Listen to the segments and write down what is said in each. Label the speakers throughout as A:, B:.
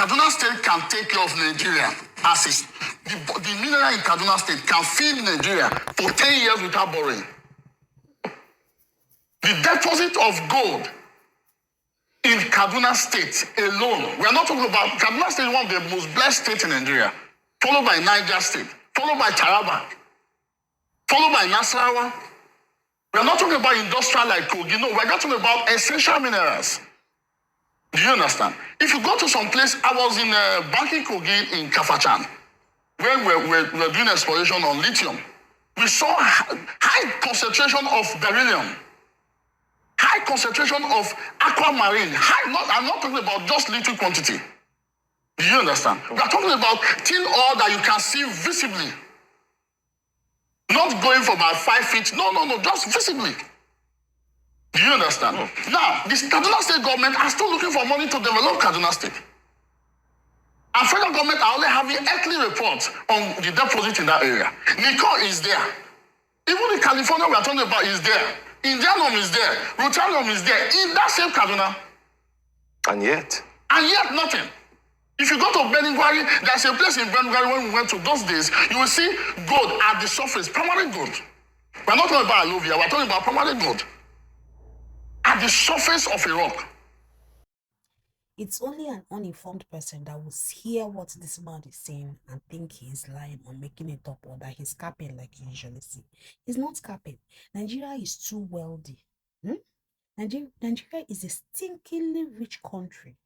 A: Kaduna State can take care of Nigeria as is. The mineral in Kaduna State can feed Nigeria for 10 years without borrowing. The deposit of gold in Kaduna State alone, we are not talking about Kaduna State, one of the most blessed states in Nigeria, followed by Niger State, followed by Taraba, followed by Nasarawa. We are not talking about industrial like Kogi. No, we are not talking about essential minerals. Do you understand? If you go to some place, I was in Banki Kogi in Kafachan, where we're doing exploration on lithium. We saw high concentration of beryllium, high concentration of aquamarine. I'm not talking about just little quantity. Do you understand? We are talking about thin oil that you can see visibly. Not going for about 5 feet. No, just visibly. Do you understand? Now, the Kaduna State government are still looking for money to develop Kaduna State. And federal government are only having earthly reports on the deposit in that area. Nickel is there. Even the California we are talking about is there. Indianum is there. Rutanium is there. In that same Kaduna.
B: And yet
A: nothing. If you go to Beningwari, there's a place in Beningwari when we went to those days, you will see gold at the surface, permanent gold. We're not talking about alluvia, we're talking about permanent gold. At the surface of a rock.
C: It's only an uninformed person that will hear what this man is saying and think he's lying or making it up or that he's capping like you usually see. He's not capping. Nigeria is too wealthy. Nigeria is a stinkingly rich country.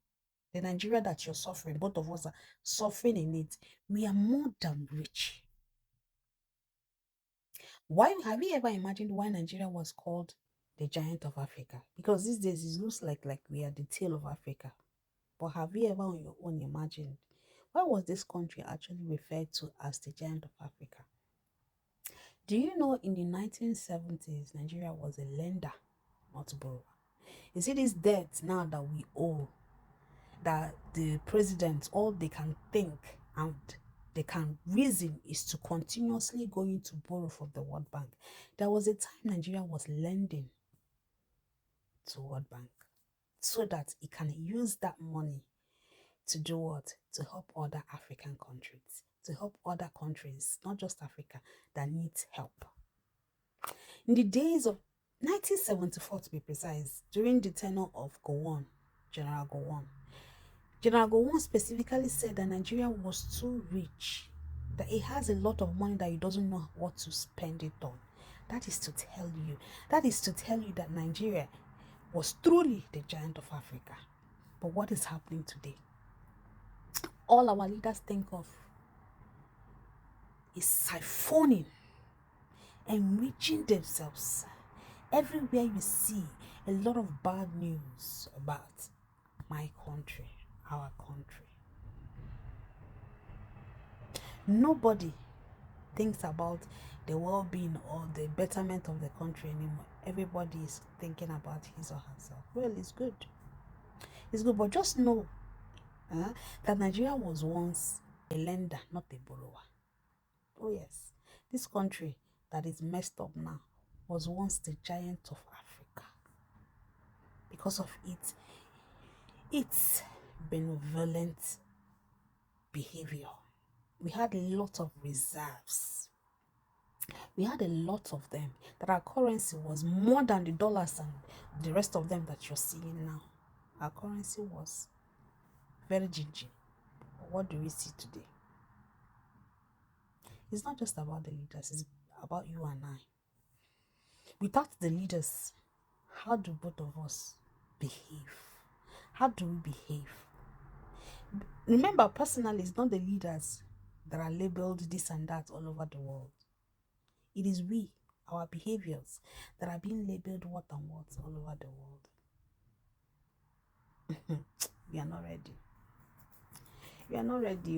C: The Nigeria that you're suffering, both of us are suffering in it. We are more than rich. Why have you ever imagined why Nigeria was called the giant of Africa? Because these days it looks like we are the tail of Africa. But have you ever on your own imagined why was this country actually referred to as the giant of Africa? Do you know in the 1970s, Nigeria was a lender, not a borrower? You see this debt now that we owe, that the presidents, all they can think and they can reason is to continuously going to borrow from the World Bank. There was a time Nigeria was lending to World Bank so that it can use that money to do what? To help other African countries, to help other countries, not just Africa, that needs help. In the days of 1974, to be precise, during the tenure of Gowon, General Gowon specifically said that Nigeria was too rich, that it has a lot of money that it doesn't know what to spend it on. That is to tell you that Nigeria was truly the giant of Africa. But what is happening today? All our leaders think of is siphoning, enriching themselves. Everywhere you see a lot of bad news about my country, our country. Nobody thinks about the well-being or the betterment of the country anymore. Everybody is thinking about his or herself. Well, it's good. It's good, but just know that Nigeria was once a lender, not a borrower. Oh yes, this country that is messed up now was once the giant of Africa because of its benevolent behavior. We had a lot of reserves. We had a lot of them. That our currency was more than the dollars and the rest of them that you're seeing now. Our currency was very gingy. But what do we see today? It's not just about the leaders, it's about you and I. Without the leaders, how do both of us behave? How do we behave? Remember, personally, it's not the leaders that are labeled this and that all over the world. It is we, our behaviors, that are being labeled what and what all over the world. We are not ready. We are not ready.